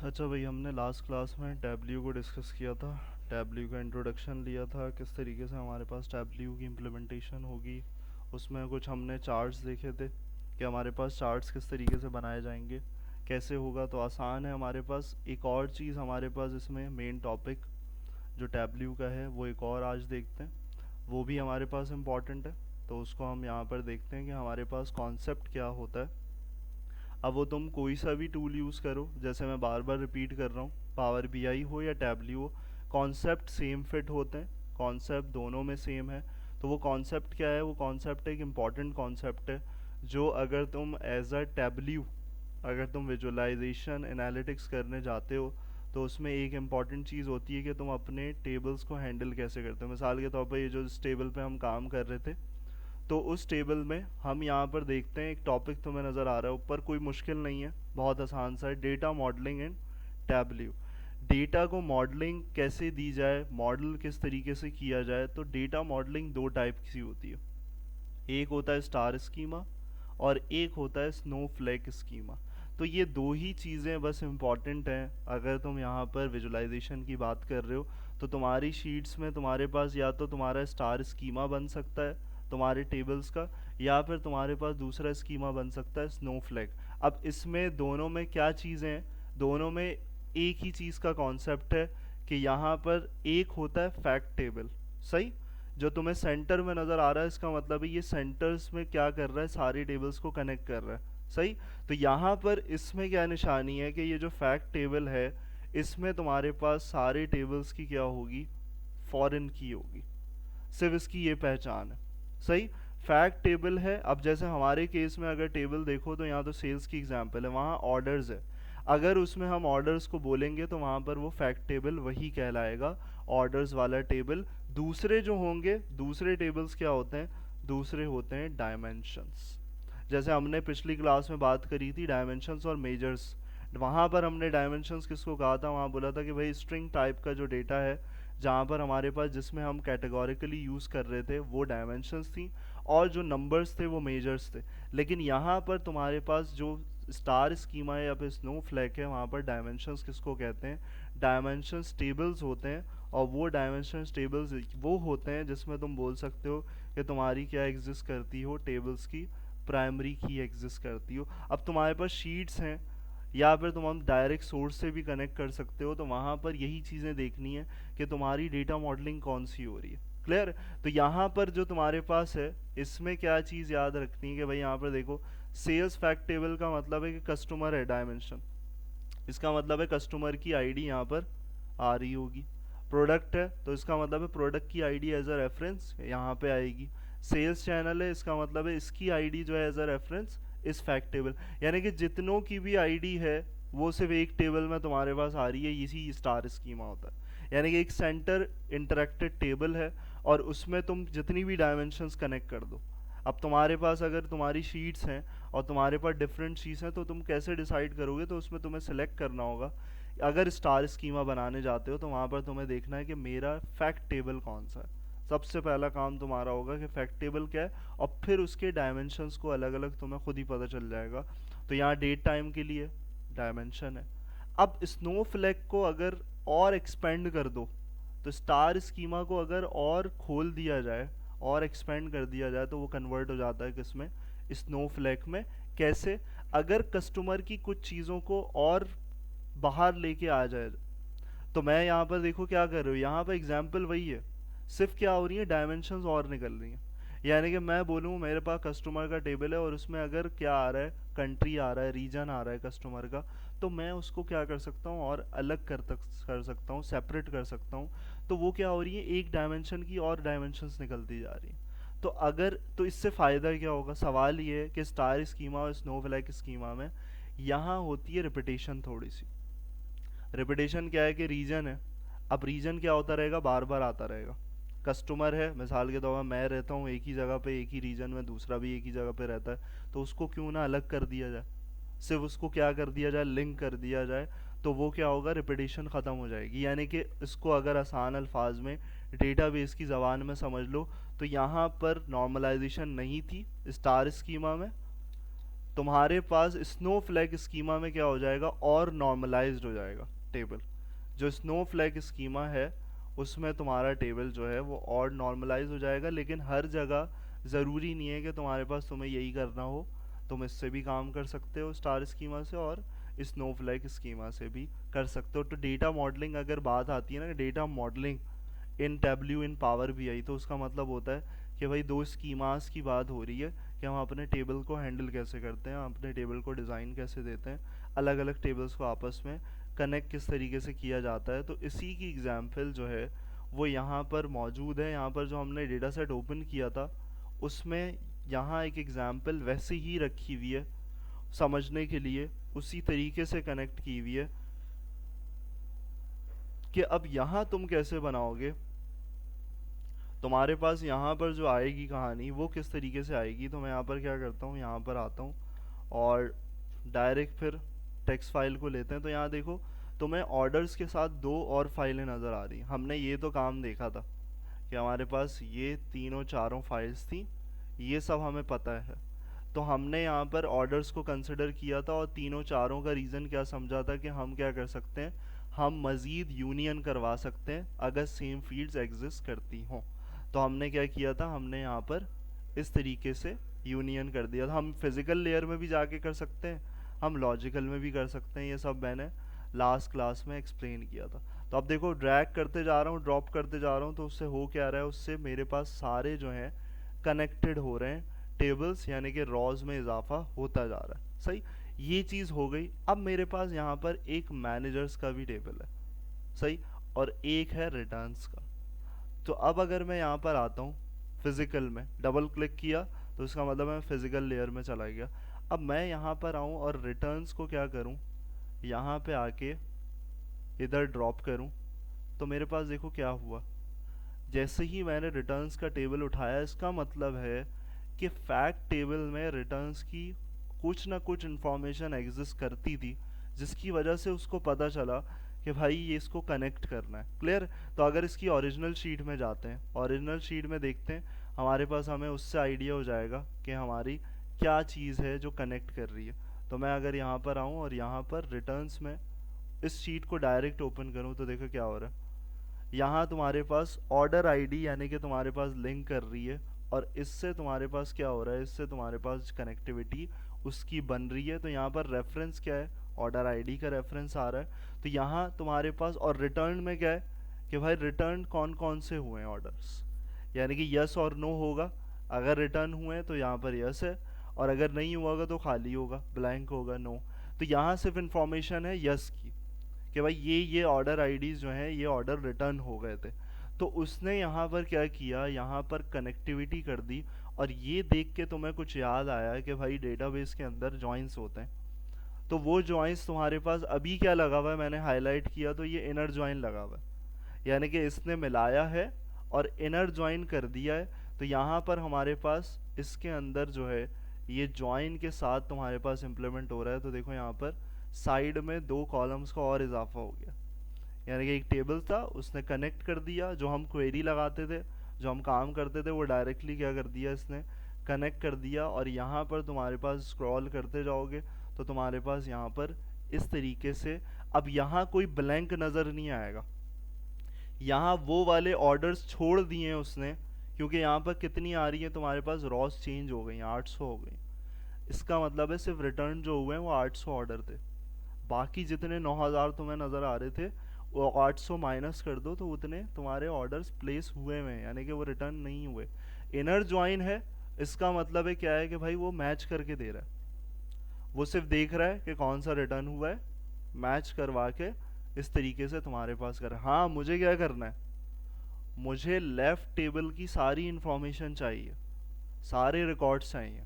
अच्छा भाई, हमने लास्ट क्लास में टैबल्यू को डिस्कस किया था। टैबल्यू का इंट्रोडक्शन लिया था, किस तरीके से हमारे पास टैबल्यू की इम्प्लीमेंटेशन होगी। उसमें कुछ हमने चार्ट्स देखे थे कि हमारे पास चार्ट्स किस तरीके से बनाए जाएंगे, कैसे होगा। तो आसान है हमारे पास। एक और चीज़ हमारे पास इसमें मेन टॉपिक जो टैबल्यू का है वो एक और आज देखते हैं, वो भी हमारे पास इम्पॉर्टेंट है। तो उसको हम यहाँ पर देखते हैं कि हमारे पास कॉन्सेप्ट क्या होता है। अब वो तुम कोई सा भी टूल यूज़ करो, जैसे मैं बार बार रिपीट कर रहा हूँ, पावर बीआई हो या टैबल्यू हो, कॉन्सेप्ट सेम फिट होते हैं। कॉन्सेप्ट दोनों में सेम है। तो वो कॉन्सेप्ट क्या है? वो कॉन्सेप्ट एक इम्पॉर्टेंट कॉन्सेप्ट है जो अगर तुम एज अ टैबल्यू, अगर तुम विजुअलाइजेशन एनालिटिक्स करने जाते हो तो उसमें एक इम्पॉर्टेंट चीज़ होती है कि तुम अपने टेबल्स को हैंडल कैसे करते हो। मिसाल के तौर पर ये जो इस टेबल पे हम काम कर रहे थे, तो उस टेबल में हम यहाँ पर देखते हैं एक टॉपिक तुम्हें नज़र आ रहा है ऊपर, कोई मुश्किल नहीं है, बहुत आसान सा है, डेटा मॉडलिंग इन टैबल्यू। डेटा को मॉडलिंग कैसे दी जाए, मॉडल किस तरीके से किया जाए। तो डेटा मॉडलिंग दो टाइप की होती है, एक होता है स्टार स्कीमा और एक होता है स्नोफ्लेक स्कीमा। तो ये दो ही चीज़ें बस इम्पॉर्टेंट हैं। अगर तुम यहाँ पर विजुअलाइजेशन की बात कर रहे हो तो तुम्हारी शीट्स में तुम्हारे पास या तो तुम्हारा स्टार स्कीमा बन सकता है तुम्हारे टेबल्स का, या फिर तुम्हारे पास दूसरा स्कीमा बन सकता है स्नोफ्लेक। अब इसमें दोनों में क्या चीज़ें हैं? दोनों में एक ही चीज़ का कॉन्सेप्ट है कि यहाँ पर एक होता है फैक्ट टेबल, सही, जो तुम्हें सेंटर में नज़र आ रहा है। इसका मतलब है ये सेंटर्स में क्या कर रहा है, सारी टेबल्स को कनेक्ट कर रहा है, सही। तो यहाँ पर इसमें क्या निशानी है कि ये जो फैक्ट टेबल है, इसमें तुम्हारे पास सारे टेबल्स की क्या होगी, फॉरेन की होगी, सिर्फ इसकी ये पहचान है, सही। फैक्ट टेबल है। अब जैसे हमारे केस में अगर टेबल देखो तो यहाँ तो सेल्स की एग्जांपल है, वहाँ ऑर्डर्स है। अगर उसमें हम ऑर्डर्स को बोलेंगे तो वहाँ पर वो फैक्ट टेबल वही कहलाएगा, ऑर्डर्स वाला टेबल। दूसरे जो होंगे, दूसरे टेबल्स क्या होते हैं? दूसरे होते हैं डायमेंशंस। जैसे हमने पिछली क्लास में बात करी थी डायमेंशंस और मेजर्स, वहाँ पर हमने डायमेंशंस किसको कहा था? वहाँ बोला था कि भाई स्ट्रिंग टाइप का जो डेटा है, जहाँ पर हमारे पास जिसमें हम कैटेगोरिकली यूज़ कर रहे थे वो डायमेंशंस थी, और जो नंबर्स थे वो मेजर्स थे। लेकिन यहाँ पर तुम्हारे पास जो स्टार स्कीमा है या फिर स्नो फ्लैग है, वहाँ पर डायमेंशंस किसको कहते हैं? डायमेंशंस टेबल्स होते हैं। और वो डायमेंशंस टेबल्स वो होते हैं जिसमें तुम बोल सकते हो कि तुम्हारी क्या एग्जिस्ट करती हो, टेबल्स की प्राइमरी की एग्जिस्ट करती हो। अब तुम्हारे पास शीट्स हैं या फिर तुम हम डायरेक्ट सोर्स से भी कनेक्ट कर सकते हो, तो वहाँ पर यही चीज़ें देखनी है कि तुम्हारी डेटा मॉडलिंग कौन सी हो रही है। क्लियर? तो यहाँ पर जो तुम्हारे पास है, इसमें क्या चीज़ याद रखनी है कि भाई यहाँ पर देखो, सेल्स फैक्ट टेबल का मतलब है कि कस्टमर है डायमेंशन, इसका मतलब है कस्टमर की आईडी यहाँ पर आ रही होगी। प्रोडक्ट है तो इसका मतलब है प्रोडक्ट की आईडी एज अ रेफरेंस यहाँ पे आएगी। सेल्स चैनल है, इसका मतलब है इसकी आईडी जो है एज अ रेफरेंस इस फैक्ट टेबल। यानी कि जितनों की भी आईडी है वो सिर्फ एक टेबल में तुम्हारे पास आ रही है, इसी स्टार स्कीमा होता है। यानी कि एक सेंटर इंटरेक्टेड टेबल है और उसमें तुम जितनी भी डायमेंशंस कनेक्ट कर दो। अब तुम्हारे पास अगर तुम्हारी शीट्स हैं और तुम्हारे पास डिफरेंट शीट्स हैं, तो तुम कैसे डिसाइड करोगे? तो उसमें तुम्हें सेलेक्ट करना होगा। अगर स्टार स्कीमा बनाने जाते हो तो वहाँ पर तुम्हें देखना है कि मेरा फैक्ट टेबल कौन सा है। सबसे पहला काम तुम्हारा होगा कि फैक्ट टेबल क्या है, और फिर उसके डायमेंशंस को अलग अलग तुम्हें खुद ही पता चल जाएगा। तो यहाँ डेट टाइम के लिए डायमेंशन है। अब स्नोफ्लैक को अगर और एक्सपेंड कर दो, तो स्टार स्कीमा को अगर और खोल दिया जाए और एक्सपेंड कर दिया जाए, तो वो कन्वर्ट हो जाता है किसमें? स्नोफ्लैक में। कैसे? अगर कस्टमर की कुछ चीज़ों को और बाहर लेके आ जाए, तो मैं यहाँ पर देखो क्या कर रही हूँ, यहाँ पर एग्जाम्पल वही है, सिर्फ क्या हो रही है, डायमेंशंस और निकल रही हैं। यानी कि मैं बोलूँ मेरे पास कस्टमर का टेबल है और उसमें अगर क्या आ रहा है, कंट्री आ रहा है, रीजन आ रहा है कस्टमर का, तो मैं उसको क्या कर सकता हूँ और अलग कर सकता हूँ, सेपरेट कर सकता हूँ। तो वो क्या हो रही है, एक डायमेंशन की और डायमेंशंस निकलती जा रही हैं। तो अगर तो इससे फ़ायदा क्या होगा? सवाल ये है कि स्टार स्कीमा और स्नोफ्लैक स्कीमा में यहाँ होती है रिपीटेशन थोड़ी सी। रिपीटेशन क्या है कि रीजन है, अब रीजन क्या होता रहेगा, बार बार आता रहेगा। कस्टमर है, मिसाल के तौर पर मैं रहता हूँ एक ही जगह पे, एक ही रीजन में, दूसरा भी एक ही जगह पे रहता है, तो उसको क्यों ना अलग कर दिया जाए, सिर्फ उसको क्या कर दिया जाए, लिंक कर दिया जाए। तो वो क्या होगा, रिपीटेशन ख़त्म हो जाएगी। यानी कि इसको अगर आसान अल्फाज में डेटाबेस की ज़बान में समझ लो, तो यहाँ पर नॉर्मलाइजेशन नहीं थी स्टार स्कीमा में, तुम्हारे पास स्नोफ्लैक स्कीमा में क्या हो जाएगा, और नॉर्मलाइज्ड हो जाएगा टेबल। जो स्नोफ्लैक स्कीमा है उसमें तुम्हारा टेबल जो है वो और नॉर्मलाइज हो जाएगा, लेकिन हर जगह ज़रूरी नहीं है कि तुम्हारे पास तुम्हें यही करना हो। तुम इससे भी काम कर सकते हो स्टार स्कीमा से, और स्नोफ्लैक स्कीमा से भी कर सकते हो। तो डेटा मॉडलिंग अगर बात आती है ना, डेटा मॉडलिंग इन टैब्ल्यू इन पावर बीआई, तो उसका मतलब होता है कि भाई दो स्कीमास की बात हो रही है कि हम अपने टेबल को हैंडल कैसे करते हैं, हम अपने टेबल को डिज़ाइन कैसे देते हैं, अलग अलग टेबल्स को आपस में कनेक्ट किस तरीके से किया जाता है। तो इसी की एग्जाम्पल जो है वो यहाँ पर मौजूद है। यहाँ पर जो हमने डेटा सेट ओपन किया था उसमें यहाँ एक एग्जाम्पल वैसे ही रखी हुई है समझने के लिए, उसी तरीके से कनेक्ट की हुई है कि अब यहाँ तुम कैसे बनाओगे। तुम्हारे पास यहाँ पर जो आएगी कहानी वो किस तरीके से आएगी। तो मैं यहाँ पर क्या करता हूँ, यहाँ पर आता हूँ और डायरेक्ट फिर टेक्स्ट फाइल को लेते हैं। तो यहाँ देखो तुम्हें ऑर्डर्स के साथ दो और फाइलें नज़र आ रही। हमने ये तो काम देखा था कि हमारे पास ये तीनों चारों फाइल्स थी, ये सब हमें पता है। तो हमने यहाँ पर ऑर्डर्स को कंसिडर किया था और तीनों चारों का रीज़न क्या समझा था कि हम क्या कर सकते हैं, हम मज़ीद यूनियन करवा सकते हैं अगर सेम फील्ड्स एग्जिस्ट करती हों। तो हमने क्या किया था, हमने यहाँ पर इस तरीके से यूनियन कर दिया था। हम फिज़िकल लेयर में भी जाके कर सकते हैं, हम लॉजिकल में भी कर सकते हैं, ये सब मैंने लास्ट क्लास में एक्सप्लेन किया था। तो अब देखो ड्रैग करते जा रहा हूँ, ड्रॉप करते जा रहा हूँ, तो उससे हो क्या रहा है, उससे मेरे पास सारे जो हैं कनेक्टेड हो रहे हैं टेबल्स, यानी कि रॉज में इजाफा होता जा रहा है। सही, ये चीज़ हो गई। अब मेरे पास यहाँ पर एक मैनेजर्स का भी टेबल है, सही, और एक है रिटर्न्स का। तो अब अगर मैं यहाँ पर आता हूँ फिज़िकल में, डबल क्लिक किया तो इसका मतलब मैं फिज़िकल लेयर में चला गया। अब मैं यहाँ पर आऊँ और रिटर्न्स को क्या करूँ, यहाँ पे आके इधर ड्रॉप करूँ, तो मेरे पास देखो क्या हुआ। जैसे ही मैंने रिटर्न्स का टेबल उठाया, इसका मतलब है कि फैक्ट टेबल में रिटर्न्स की कुछ ना कुछ इंफॉर्मेशन एग्जिस्ट करती थी, जिसकी वजह से उसको पता चला कि भाई ये इसको कनेक्ट करना है। क्लियर। तो अगर इसकी ओरिजिनल शीट में जाते हैं, ओरिजिनल शीट में देखते हैं, हमारे पास हमें उससे आइडिया हो जाएगा कि हमारी क्या चीज़ है जो कनेक्ट कर रही है। तो मैं अगर यहाँ पर आऊँ और यहाँ पर रिटर्न्स में इस शीट को डायरेक्ट ओपन करूँ, तो देखो क्या हो रहा है। यहाँ तुम्हारे पास ऑर्डर आईडी यानी कि तुम्हारे पास लिंक कर रही है, और इससे तुम्हारे पास क्या हो रहा है, इससे तुम्हारे पास कनेक्टिविटी उसकी बन रही है। तो यहाँ पर रेफरेंस क्या है, ऑर्डर आईडी का रेफरेंस आ रहा है। तो यहाँ तुम्हारे पास, और रिटर्न में क्या है कि भाई रिटर्न कौन कौन से हुए हैं ऑर्डर्स, यानी कि यस और नो होगा। अगर रिटर्न हुए हैं तो यहाँ पर यस है, और अगर नहीं हुआ होगा तो खाली होगा, ब्लैंक होगा, नो। तो यहाँ सिर्फ इंफॉर्मेशन है यस की कि भाई ये ऑर्डर आईडीज़ जो हैं ये ऑर्डर रिटर्न हो गए थे। तो उसने यहाँ पर क्या किया, यहाँ पर कनेक्टिविटी कर दी। और ये देख के तुम्हें कुछ याद आया कि भाई डेटाबेस के अंदर जॉइंस होते हैं। तो वो जॉइंस तुम्हारे पास अभी क्या लगा हुआ है, मैंने हाईलाइट किया तो ये इनर जॉइन लगा हुआ है, यानी कि इसने मिलाया है और इनर जॉइन कर दिया है। तो यहाँ पर हमारे पास इसके अंदर जो है ये जॉइन के साथ तुम्हारे पास इम्प्लीमेंट हो रहा है। तो देखो यहाँ पर साइड में दो कॉलम्स का और इजाफा हो गया, यानी कि एक टेबल था उसने कनेक्ट कर दिया, जो हम क्वेरी लगाते थे, जो हम काम करते थे, वो डायरेक्टली क्या कर दिया इसने, कनेक्ट कर दिया। और यहाँ पर तुम्हारे पास स्क्रॉल करते जाओगे तो तुम्हारे पास यहाँ पर इस तरीके से अब यहाँ कोई ब्लैंक नज़र नहीं आएगा। यहाँ वो वाले ऑर्डर्स छोड़ दिए हैं उसने, क्योंकि यहाँ पर कितनी आ रही है तुम्हारे पास, रॉस चेंज हो गई, 800 हो गई। इसका मतलब है सिर्फ रिटर्न जो हुए हैं वो 800 ऑर्डर थे, बाकी जितने 9000 तुम्हें नज़र आ रहे थे वो 800 माइनस कर दो तो उतने तुम्हारे ऑर्डर्स प्लेस हुए हुए हैं, यानी कि वो रिटर्न नहीं हुए। इनर ज्वाइन है, इसका मतलब है क्या है कि भाई वो मैच करके दे रहा है, वो सिर्फ देख रहा है कि कौन सा रिटर्न हुआ है, मैच करवा के इस तरीके से तुम्हारे पास कर। हाँ, मुझे क्या करना है, मुझे लेफ़्ट टेबल की सारी इंफॉर्मेशन चाहिए, सारे रिकॉर्ड्स चाहिए।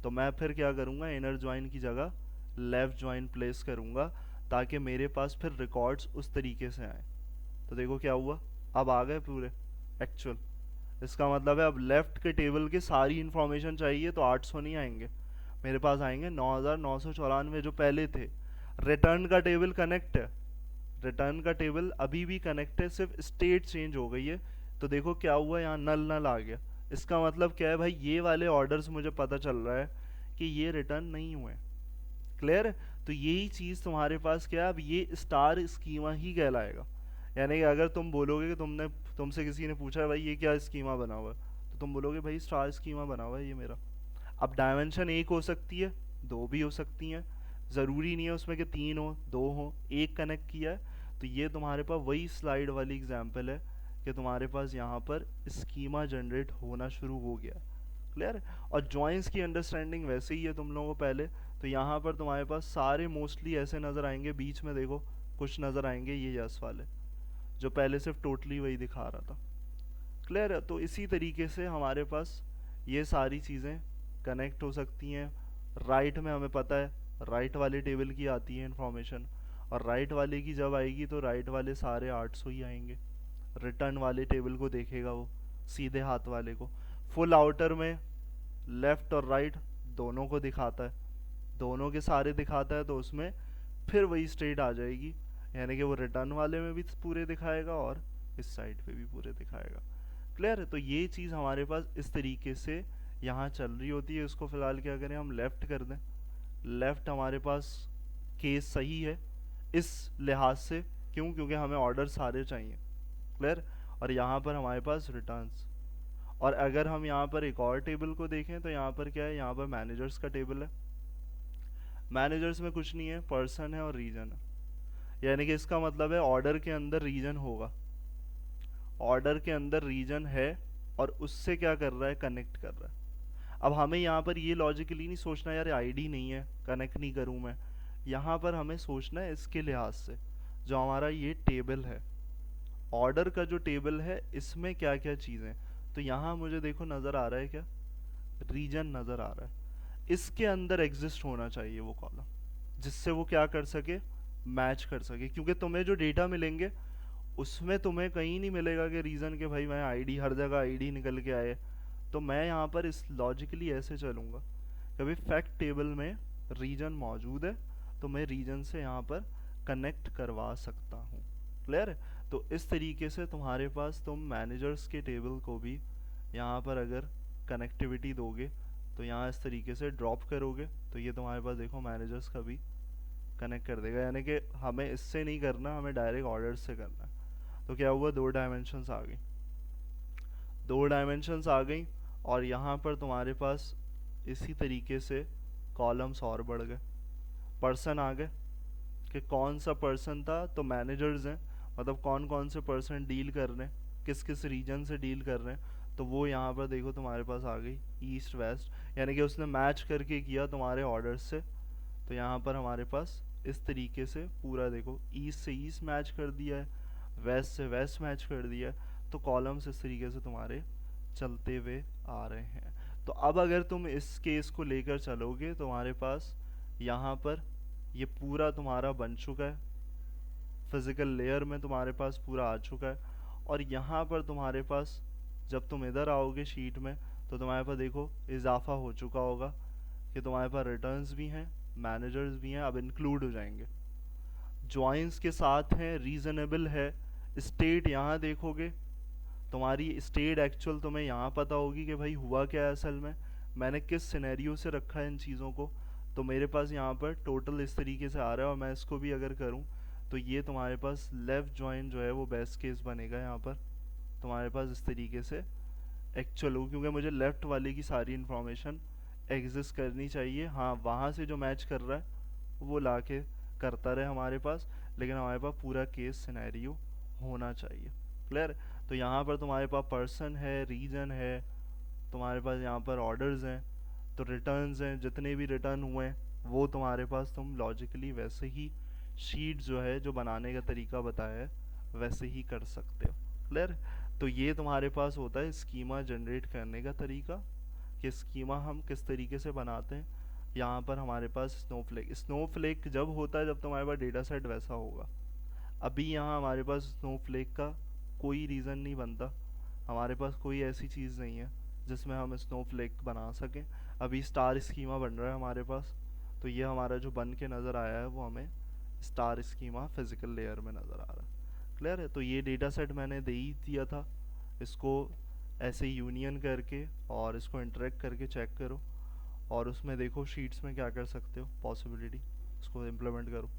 तो मैं फिर क्या करूँगा, इनर ज्वाइन की जगह लेफ़्ट ज्वाइन प्लेस करूँगा, ताकि मेरे पास फिर रिकॉर्ड्स उस तरीके से आए। तो देखो क्या हुआ, अब आ गए पूरे एक्चुअल। इसका मतलब है अब लेफ़्ट के टेबल की सारी इंफॉर्मेशन चाहिए तो 800 नहीं आएंगे, मेरे पास आएंगे 9994 जो पहले थे। रिटर्न का टेबल कनेक्ट है, रिटर्न का टेबल अभी भी कनेक्ट है, सिर्फ स्टेट चेंज हो गई है। तो देखो क्या हुआ, यहाँ नल नल आ गया। इसका मतलब क्या है भाई, ये वाले ऑर्डर्स मुझे पता चल रहा है कि ये रिटर्न नहीं हुए। क्लियर है? तो यही चीज़ तुम्हारे पास क्या है, अब ये स्टार स्कीमा ही कहलाएगा। यानी कि अगर तुम बोलोगे कि तुमसे किसी ने पूछा भाई ये क्या स्कीमा बना हुआ है, तो तुम बोलोगे भाई स्टार स्कीमा बना हुआ है ये मेरा। अब डायमेंशन एक हो सकती है, दो भी हो सकती हैं, ज़रूरी नहीं है उसमें कि तीन हो दो हो, एक कनेक्ट किया है। तो ये तुम्हारे पास वही स्लाइड वाली एग्जांपल है कि तुम्हारे पास यहाँ पर स्कीमा जनरेट होना शुरू हो गया। क्लियर? और जॉइंस की अंडरस्टैंडिंग वैसे ही है तुम लोगों को पहले। तो यहाँ पर तुम्हारे पास सारे मोस्टली ऐसे नज़र आएंगे, बीच में देखो कुछ नज़र आएंगे ये यस वाले, जो पहले सिर्फ टोटली वही दिखा रहा था। क्लियर है? तो इसी तरीके से हमारे पास ये सारी चीज़ें कनेक्ट हो सकती हैं। राइट में हमें पता है राइट वाले टेबल की आती है इंफॉर्मेशन, और राइट वाले की जब आएगी तो राइट वाले सारे 800 ही आएंगे। रिटर्न वाले टेबल को देखेगा वो, सीधे हाथ वाले को। फुल आउटर में लेफ्ट और राइट दोनों को दिखाता है, दोनों के सारे दिखाता है, तो उसमें फिर वही स्टेट आ जाएगी। यानी कि वो रिटर्न वाले में भी पूरे दिखाएगा और इस साइड पे भी पूरे दिखाएगा। क्लियर है? तो ये चीज़ हमारे पास इस तरीके से यहाँ चल रही होती है। इसको फिलहाल क्या करें, हम लेफ़्ट कर दें। लेफ़्ट हमारे पास केस सही है इस लिहाज से, क्यों? क्योंकि हमें ऑर्डर सारे चाहिए। क्लियर? और यहाँ पर हमारे पास रिटर्न्स। और अगर हम यहाँ पर एक और टेबल को देखें तो यहाँ पर क्या है, यहाँ पर मैनेजर्स का टेबल है। मैनेजर्स में कुछ नहीं है, पर्सन है और रीजन है। यानी कि इसका मतलब है ऑर्डर के अंदर रीजन होगा, ऑर्डर के अंदर रीजन है और उससे क्या कर रहा है, कनेक्ट कर रहा है। अब हमें यहाँ पर ये लॉजिकली नहीं सोचना यार आईडी नहीं है कनेक्ट नहीं करूँ मैं। यहाँ पर हमें सोचना है इसके लिहाज से, जो हमारा ये टेबल है, ऑर्डर का जो टेबल है इसमें क्या क्या चीज़ें। तो यहाँ मुझे देखो नज़र आ रहा है क्या, रीजन नज़र आ रहा है। इसके अंदर एग्जिस्ट होना चाहिए वो कॉलम, जिससे वो क्या कर सके, मैच कर सके। क्योंकि तुम्हें जो डेटा मिलेंगे उसमें तुम्हें कहीं नहीं मिलेगा कि रीज़न के भाई मैं आईडी, हर जगह आईडी निकल के आए। तो मैं यहाँ पर इस लॉजिकली ऐसे चलूँगा, कभी फैक्ट टेबल में रीजन मौजूद है तो मैं रीजन से यहाँ पर कनेक्ट करवा सकता हूँ। क्लियर है? तो इस तरीके से तुम्हारे पास तुम मैनेजर्स के टेबल को भी यहाँ पर अगर कनेक्टिविटी दोगे तो यहाँ इस तरीके से ड्रॉप करोगे तो ये तुम्हारे पास देखो मैनेजर्स का भी कनेक्ट कर देगा। यानी कि हमें इससे नहीं करना, हमें डायरेक्ट ऑर्डर से करना है। तो क्या हुआ, दो डायमेंशंस आ गई, दो डायमेंशंस आ गई। और यहाँ पर तुम्हारे पास इसी तरीके से कॉलम्स और बढ़ गए। पर्सन आ गए कि कौन सा पर्सन था, तो मैनेजर्स हैं, मतलब कौन कौन से पर्सन डील कर रहे हैं, किस किस रीजन से डील कर रहे हैं। तो वो यहाँ पर देखो तुम्हारे पास आ गई ईस्ट वेस्ट, यानी कि उसने मैच करके किया तुम्हारे ऑर्डर से। तो यहाँ पर हमारे पास इस तरीके से पूरा देखो ईस्ट से ईस्ट मैच कर दिया है, वेस्ट से वेस्ट मैच कर दिया है। तो कॉलम्स इस तरीके से तुम्हारे चलते हुए आ रहे हैं। तो अब अगर तुम इस केस को लेकर चलोगे तो हमारे पास यहाँ पर ये पूरा तुम्हारा बन चुका है, फिजिकल लेयर में तुम्हारे पास पूरा आ चुका है। और यहाँ पर तुम्हारे पास जब तुम इधर आओगे शीट में तो तुम्हारे पास देखो इजाफा हो चुका होगा कि तुम्हारे पास रिटर्न्स भी हैं, मैनेजर्स भी हैं, अब इंक्लूड हो जाएंगे, ज्वाइंस के साथ हैं, रीजनेबल है। स्टेट यहाँ देखोगे, तुम्हारी स्टेट एक्चुअल तुम्हें यहाँ पता होगी कि भाई हुआ क्या है असल में, मैंने किस सिनेरियो से रखा है इन चीज़ों को। तो मेरे पास यहाँ पर टोटल इस तरीके से आ रहा है, और मैं इसको भी अगर करूँ तो ये तुम्हारे पास लेफ़्ट जॉइन जो है वो बेस्ट केस बनेगा। यहाँ पर तुम्हारे पास इस तरीके से एक्चुअल हो, क्योंकि मुझे लेफ़्ट वाले की सारी इन्फॉर्मेशन एग्जिस्ट करनी चाहिए। हाँ, वहाँ से जो मैच कर रहा है वो ला के करता रहे हमारे पास, लेकिन हमारे पास पूरा केस सिनेरियो होना चाहिए। क्लियर? तो यहाँ पर तुम्हारे पास पर्सन है, रीजन है, तुम्हारे पास यहाँ पर ऑर्डर्स हैं, तो रिटर्न्स हैं, जितने भी रिटर्न हुए हैं वो तुम्हारे पास तुम लॉजिकली वैसे ही शीट जो है जो बनाने का तरीका बताया है वैसे ही कर सकते हो। क्लियर? तो ये तुम्हारे पास होता है स्कीमा जनरेट करने का तरीका, कि स्कीमा हम किस तरीके से बनाते हैं। यहाँ पर हमारे पास स्नोफ्लेक, स्नोफ्लेक जब होता है जब तुम्हारे पास डेटा सेट वैसा होगा। अभी यहाँ हमारे पास स्नोफ्लेक का कोई रीज़न नहीं बनता, हमारे पास कोई ऐसी चीज़ नहीं है जिसमें हम स्नोफ्लेक बना सकें। अभी स्टार स्कीमा बन रहा है हमारे पास, तो ये हमारा जो बन के नज़र आया है वो हमें स्टार स्कीमा फिजिकल लेयर में नज़र आ रहा है। क्लियर है? तो ये डेटा सेट मैंने दे ही दिया था, इसको ऐसे यूनियन करके और इसको इंटरेक्ट करके चेक करो। और उसमें देखो शीट्स में क्या कर सकते हो पॉसिबिलिटी, उसको इम्प्लीमेंट करो।